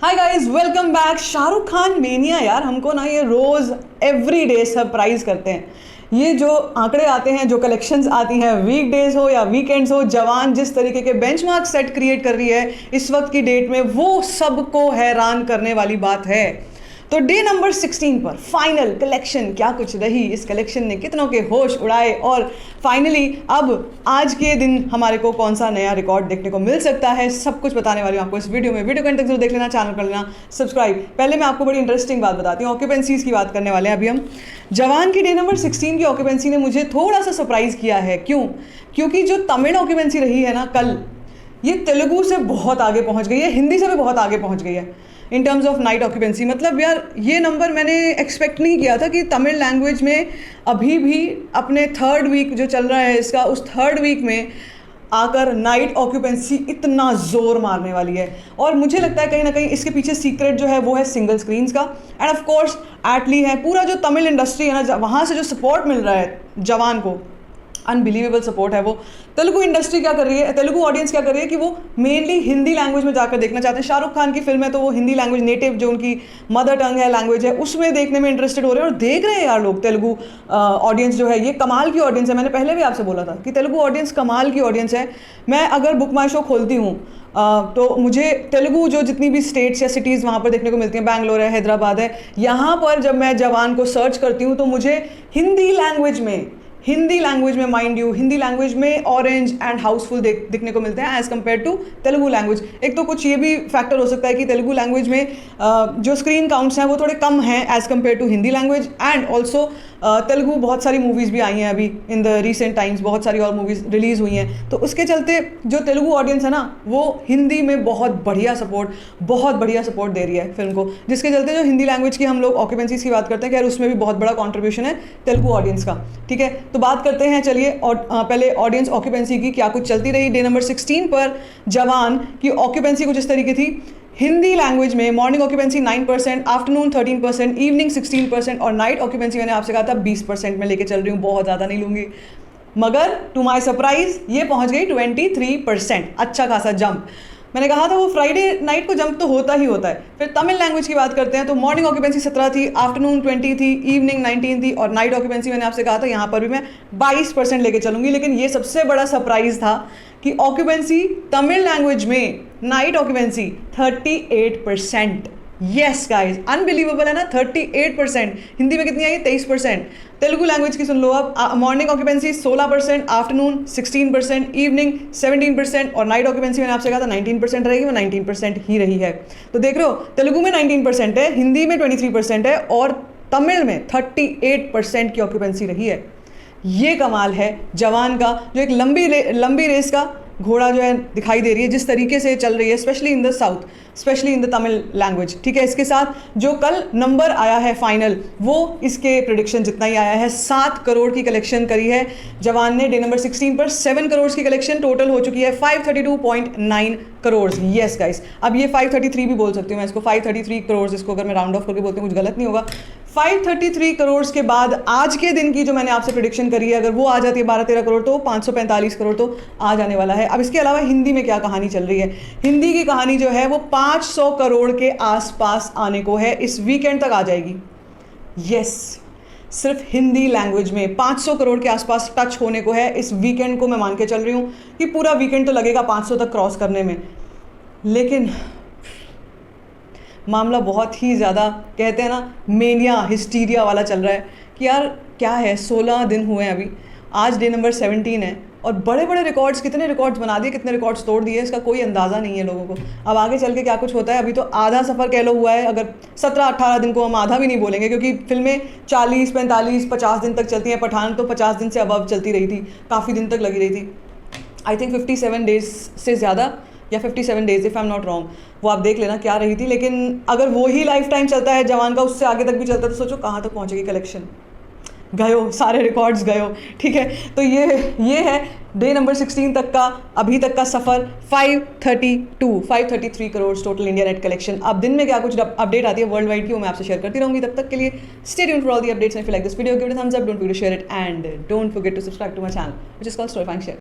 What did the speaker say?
Hi guys, welcome back. Shahrukh Khan mania यार, हमको ना ये रोज़ एवरी डे सरप्राइज करते हैं। ये जो आंकड़े आते हैं, जो कलेक्शंस आती हैं, वीकडेज हो या वीकेंड्स हो, जवान जिस तरीके के बेंचमार्क सेट क्रिएट कर रही है इस वक्त की डेट में, वो सबको हैरान करने वाली बात है। तो डे नंबर 16 पर फाइनल कलेक्शन क्या कुछ रही, इस कलेक्शन ने कितनों के होश उड़ाए और फाइनली अब आज के दिन हमारे को कौन सा नया रिकॉर्ड देखने को मिल सकता है, सब कुछ बताने वाली हूँ आपको इस वीडियो में। वीडियो को अंत तक जरूर देख लेना, चैनल कर लेना सब्सक्राइब। पहले मैं आपको बड़ी इंटरेस्टिंग बात बताती हूँ, ऑक्यूपेंसीज की बात करने वाले हैं अभी हम। जवान की डे नंबर 16 की ऑक्यूपेंसी ने मुझे थोड़ा सा सरप्राइज किया है। क्यों? क्योंकि जो तमिल ऑक्यूपेंसी रही है ना कल, ये तेलुगु से बहुत आगे पहुँच गई है, हिंदी से भी बहुत आगे पहुँच गई है in terms of night occupancy. मतलब यार, ये नंबर मैंने एक्सपेक्ट नहीं किया था कि तमिल लैंग्वेज में अभी भी अपने थर्ड वीक जो चल रहा है इसका, उस थर्ड वीक में आकर नाइट ऑक्यूपेंसी इतना जोर मारने वाली है। और मुझे लगता है कहीं ना कहीं इसके पीछे सीक्रेट जो है वो है सिंगल स्क्रीन्स का, एंड ऑफ कोर्स एटली है। पूरा जो तमिल इंडस्ट्री है ना, वहाँ से जो सपोर्ट मिल रहा है जवान को, अनबिलीवेबल सपोर्ट है वो। तेलुगु इंडस्ट्री क्या कर रही है, तेलुगु ऑडियंस क्या कर रही है कि वो मेनली हिंदी लैंग्वेज में जाकर देखना चाहते हैं। शाहरुख खान की फिल्म है तो वो हिंदी लैंग्वेज, नेटिव जो उनकी मदर टंग है, लैंग्वेज है, उसमें देखने में इंटरेस्टेड हो रहे हैं और देख रहे हैं यार लोग। तेलुगु ऑडियंस जो है ये कमाल की ऑडियंस है। मैंने पहले भी आपसे बोला था कि तेलुगु ऑडियंस कमाल की ऑडियंस है। मैं अगर बुक माई शो खोलती हूँ तो मुझे तेलुगु जो जितनी भी स्टेट्स या सिटीज़ वहाँ पर देखने को मिलती हैं, बैंगलोर है, हैदराबाद है, यहाँ पर जब मैं जवान को सर्च करती हूँ तो मुझे हिंदी लैंग्वेज में माइंड यू, हिंदी लैंग्वेज में ऑरेंज एंड हाउसफुल दिखने को मिलते हैं as compared to Telugu language. एक तो कुछ ये भी फैक्टर हो सकता है कि तेलुगु लैंग्वेज में जो स्क्रीन काउंट्स हैं वो थोड़े कम हैं as compared to Hindi language. And also Telugu बहुत सारी मूवीज़ भी आई हैं अभी इन द रिसेंट टाइम्स, बहुत सारी और मूवीज़ रिलीज़ हुई हैं, तो उसके चलते जो तेलुगु ऑडियंस है ना वो हिंदी में बहुत बढ़िया सपोर्ट दे रही है फिल्म को, जिसके चलते जो हिंदी लैंग्वेज की हम लोग ऑक्यूपेंसीज की बात करते हैं, खैर उसमें भी बहुत बड़ा कॉन्ट्रीब्यूशन है तेलुगु ऑडियंस का। ठीक है, तो बात करते हैं चलिए और पहले ऑडियंस ऑक्यूपेंसी की क्या कुछ चलती रही। डे नंबर 16 पर जवान की ऑक्यूपेंसी कुछ इस तरीके थी। हिंदी लैंग्वेज में मॉर्निंग ऑक्यूपेंसी 9%, आफ्टरनून 13%, इवनिंग 16% और नाइट ऑक्यूपेंसी मैंने आपसे कहा था 20% में लेके चल रही हूँ, बहुत ज़्यादा नहीं लूँगी। मगर टू माई सरप्राइज ये पहुँच गई 23%, अच्छा खासा जंप। मैंने कहा था वो फ्राइडे नाइट को जंप तो होता ही होता है। फिर तमिल लैंग्वेज की बात करते हैं तो मॉर्निंग ऑक्यूपेंसी 17 थी, आफ्टरनून 20 थी, इवनिंग 19 थी और नाइट ऑक्यूपेंसी मैंने आपसे कहा था यहाँ पर भी मैं 22% लेके चलूँगी। लेकिन ये सबसे बड़ा सरप्राइज था कि ऑक्यूपेंसी तमिल लैंग्वेज में night occupancy 38%। Yes guys, unbelievable है ना, 38%। हिंदी में कितनी आई? 23%। तेलुगु लैंग्वेज की सुन लो अब, मॉर्निंग ऑक्यूपेंसी 16%, आफ्टरनून 16%, इवनिंग 17% और नाइट ऑक्यूपेंसी मैंने आपसे कहा था 19% रहेगी, वो 19% ही रही है। तो देख रहे हो, तेलुगु में 19% है, हिंदी में 23% है और तमिल में 38% की ऑक्यूपेंसी रही है। ये कमाल है जवान का, जो एक लंबी रेस का घोड़ा जो है दिखाई दे रही है, जिस तरीके से चल रही है, specially in the south, specially in the Tamil language. ठीक है, इसके साथ जो कल नंबर आया है फाइनल, वो इसके प्रेडिक्शन जितना ही आया है। 7 करोड़ की कलेक्शन करी है जवान ने डे नंबर 16 पर। 7 करोड़ की कलेक्शन टोटल हो चुकी है 532.9 करोड़। यस गाइस, अब ये 533 भी बोल सकती हूँ मैं इसको, 533 करोड़, इसको अगर मैं राउंड ऑफ करके बोलती हूँ कुछ गलत नहीं होगा। 533 करोड़ के बाद आज के दिन की जो मैंने आपसे प्रेडिक्शन करी है, अगर वो आ जाती है 12-13 करोड़ तो 545 करोड़ तो आ जाने वाला है। अब इसके अलावा हिंदी में क्या कहानी चल रही है? हिंदी की कहानी जो है वो 500 करोड़ के आसपास आने को है, इस वीकेंड तक आ जाएगी। यस, सिर्फ हिंदी लैंग्वेज में 500 करोड़ के आसपास टच होने को है इस वीकेंड को। मैं मान के चल रही हूँ कि पूरा वीकेंड तो लगेगा 500 तक क्रॉस करने में, लेकिन मामला बहुत ही ज़्यादा, कहते हैं ना, मेनिया हिस्टीरिया वाला चल रहा है कि यार क्या है, 16 दिन हुए हैं अभी, आज डे नंबर 17 है और बड़े बड़े रिकॉर्ड्स, कितने रिकॉर्ड्स बना दिए, कितने रिकॉर्ड्स तोड़ दिए, इसका कोई अंदाज़ा नहीं है लोगों को। अब आगे चल के क्या कुछ होता है, अभी तो आधा सफ़र कह लो हुआ है। अगर 17-18 दिन को हम आधा भी नहीं बोलेंगे, क्योंकि फिल्में 40, 45, 50 दिन तक चलती हैं। पठान तो 50 दिन से अबव चलती रही थी, काफ़ी दिन तक लगी रही थी। आई थिंक 57 डेज से ज़्यादा, या 57 days if I am not wrong, वो आप देख लेना क्या रही थी। लेकिन अगर वो ही लाइफ टाइम चलता है जवान का, उससे आगे तक भी चलता है, तो सोचो कहाँ तक पहुँचेगी कलेक्शन। गयो, सारे रिकॉर्ड्स गयो। ठीक है, तो ये है डे नंबर 16 तक का, अभी तक का सफ़र। 533 crore total India net collection. अब दिन में क्या कुछ अपडेट आती है वर्ल्ड वाइड की, वो मैं आपसे शेयर करती रहूँगी। तब तक के लिए stay tuned for all the updates. If you like this video, give it a thumbs up, don't forget to share it and don't forget to subscribe to my channel which is called storifying share.